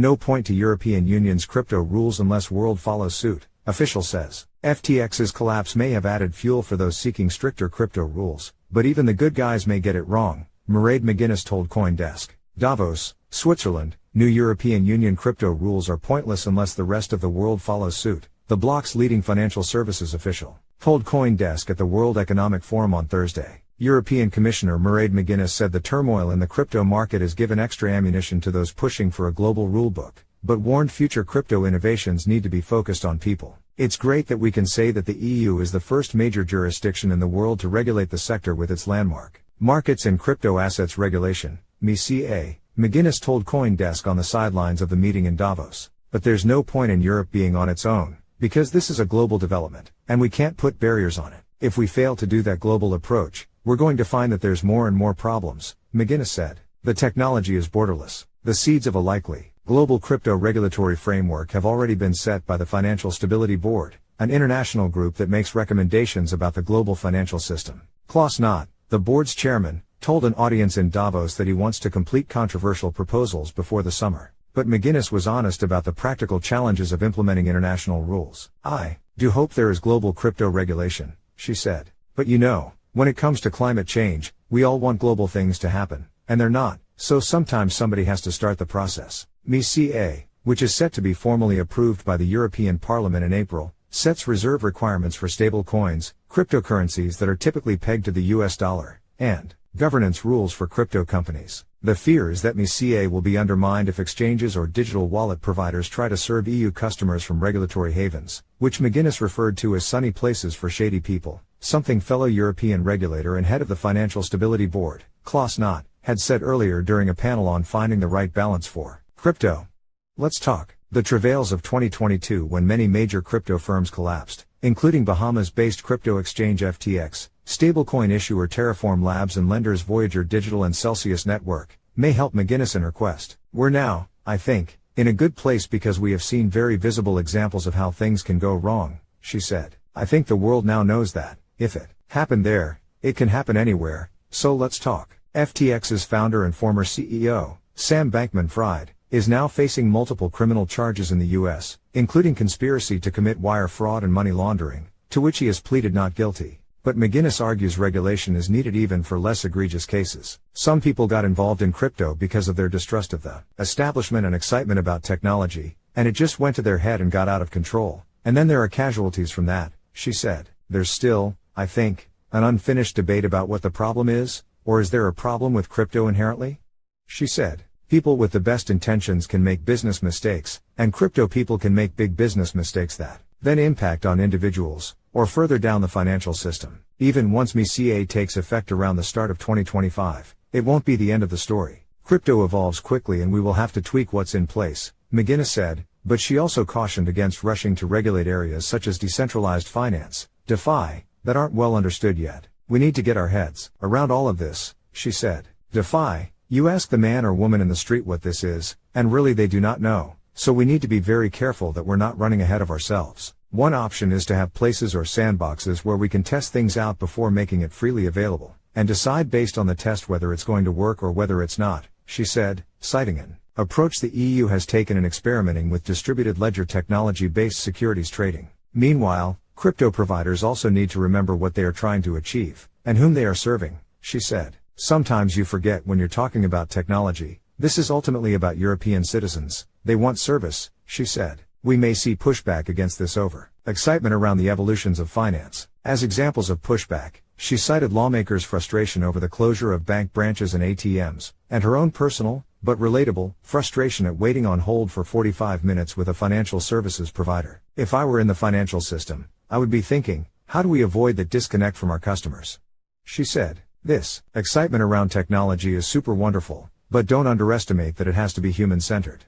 No point to European Union's crypto rules unless world follows suit, official says. FTX's collapse may have added fuel for those seeking stricter crypto rules, but even the good guys may get it wrong, Mairead McGuinness told CoinDesk. Davos, Switzerland. New European Union crypto rules are pointless unless the rest of the world follows suit, the bloc's leading financial services official told CoinDesk at the World Economic Forum on Thursday. European Commissioner Mairead McGuinness said the turmoil in the crypto market has given extra ammunition to those pushing for a global rulebook, but warned future crypto innovations need to be focused on people. It's great that we can say that the EU is the first major jurisdiction in the world to regulate the sector with its landmark Markets in Crypto Assets Regulation, MiCA, McGuinness told CoinDesk on the sidelines of the meeting in Davos. But there's no point in Europe being on its own, because this is a global development, and we can't put barriers on it. If we fail to do that global approach, we're going to find that there's more and more problems, McGuinness said. The technology is borderless. The seeds of a likely global crypto regulatory framework have already been set by the Financial Stability Board, an international group that makes recommendations about the global financial system. Klaus Knott, the board's chairman, told an audience in Davos that he wants to complete controversial proposals before the summer. But McGuinness was honest about the practical challenges of implementing international rules. I do hope there is global crypto regulation, she said. But when it comes to climate change, we all want global things to happen, and they're not, so sometimes somebody has to start the process. MiCA, which is set to be formally approved by the European Parliament in April, sets reserve requirements for stable coins, cryptocurrencies that are typically pegged to the US dollar, and governance rules for crypto companies. The fear is that MiCA will be undermined if exchanges or digital wallet providers try to serve EU customers from regulatory havens, which McGuinness referred to as sunny places for shady people, something fellow European regulator and head of the Financial Stability Board, Klaus Knott, had said earlier during a panel on finding the right balance for crypto. Let's talk. The travails of 2022 when many major crypto firms collapsed, including Bahamas-based crypto exchange FTX, stablecoin issuer Terraform Labs and lenders Voyager Digital and Celsius Network, may help McGuinness in her quest. We're now, I think, in a good place because we have seen very visible examples of how things can go wrong, she said. I think the world now knows that, if it happened there, it can happen anywhere, so let's talk. FTX's founder and former CEO, Sam Bankman-Fried, is now facing multiple criminal charges in the US, including conspiracy to commit wire fraud and money laundering, to which he has pleaded not guilty. But McGuinness argues regulation is needed even for less egregious cases. Some people got involved in crypto because of their distrust of the establishment and excitement about technology, and it just went to their head and got out of control. And then there are casualties from that, she said. There's still, I think, an unfinished debate about what the problem is, or is there a problem with crypto inherently? She said, people with the best intentions can make business mistakes, and crypto people can make big business mistakes that then impact on individuals, or further down the financial system. Even once MiCA takes effect around the start of 2025, it won't be the end of the story. Crypto evolves quickly and we will have to tweak what's in place, McGuinness said, but she also cautioned against rushing to regulate areas such as decentralized finance, DeFi, that aren't well understood yet. We need to get our heads around all of this, she said. DeFi, you ask the man or woman in the street what this is, and really they do not know, so we need to be very careful that we're not running ahead of ourselves. One option is to have places or sandboxes where we can test things out before making it freely available, and decide based on the test whether it's going to work or whether it's not, she said, citing an approach the EU has taken in experimenting with distributed ledger technology-based securities trading. Meanwhile, crypto providers also need to remember what they are trying to achieve, and whom they are serving, she said. Sometimes you forget when you're talking about technology, this is ultimately about European citizens. They want service, she said. We may see pushback against this over excitement around the evolutions of finance. As examples of pushback, she cited lawmakers' frustration over the closure of bank branches and ATMs, and her own personal, but relatable, frustration at waiting on hold for 45 minutes with a financial services provider. If I were in the financial system, I would be thinking, how do we avoid that disconnect from our customers? She said. This excitement around technology is super wonderful, but don't underestimate that it has to be human-centered.